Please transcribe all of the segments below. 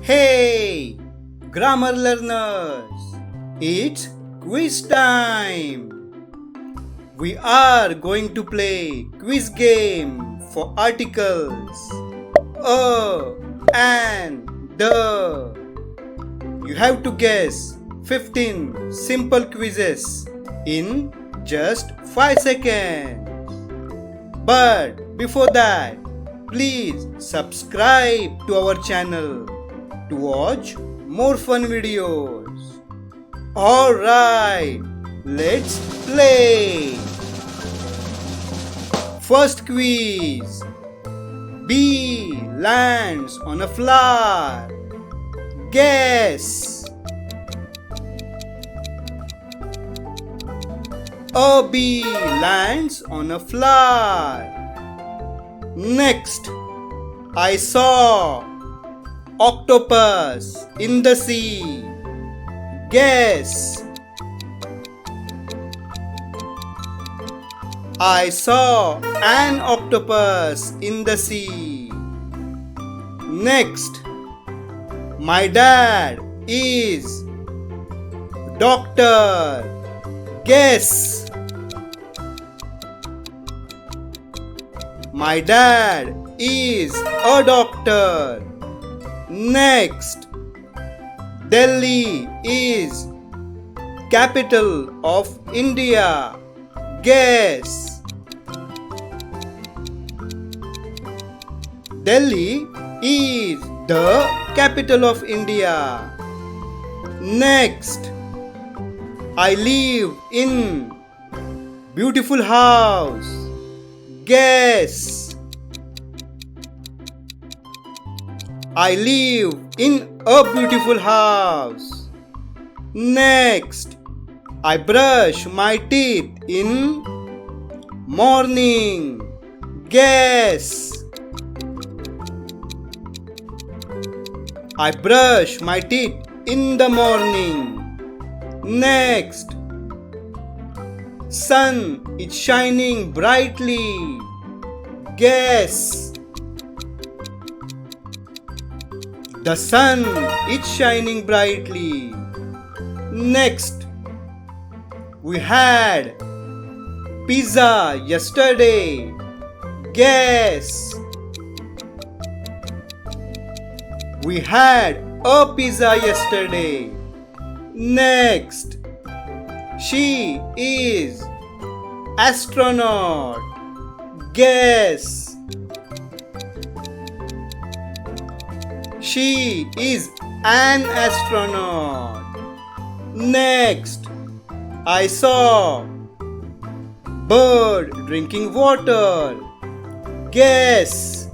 Hey, grammar learners, it's quiz time. We are going to play quiz game for articles a and the. You have to guess 15 simple quizzes in just 5 seconds. But before that, please subscribe to our channel to watch more fun videos. Alright, let's play. First quiz. Bee lands on a flower. Guess. A bee lands on a flower. Next, I saw octopus in the sea. Guess. I saw an octopus in the sea. Next, my dad is doctor. Guess. My dad is a doctor. Next, Delhi is capital of India. Guess. Delhi is the capital of India. Next, I live in beautiful house. Guess. I live in a beautiful house. Next, I brush my teeth in morning. Guess. I brush my teeth in the morning. Next, sun is shining brightly. Guess. The sun is shining brightly. Next, we had pizza yesterday. Guess. We had a pizza yesterday. Next, she is astronaut. Guess. She is an astronaut. Next, I saw bird drinking water. Guess.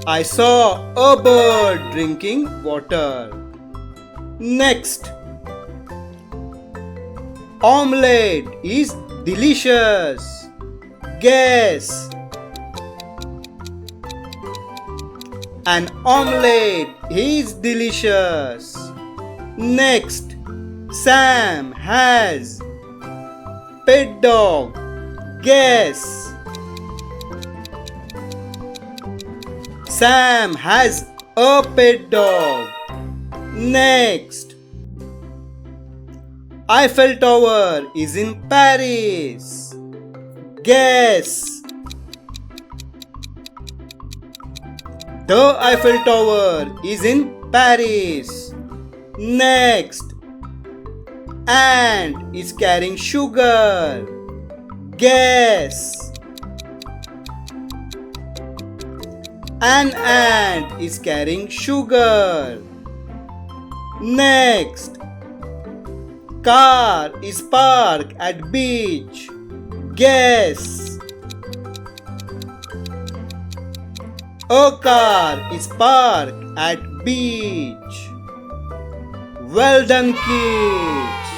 I saw a bird drinking water. Next, omelette is delicious. Guess. An omelette is delicious. Next, Sam has pet dog. Guess. Sam has a pet dog. Next, Eiffel Tower is in Paris. Guess. The Eiffel Tower is in Paris. Next, ant is carrying sugar. Guess. An ant is carrying sugar. Next, car is parked at beach. Guess. A car is parked at beach. Well done, kids.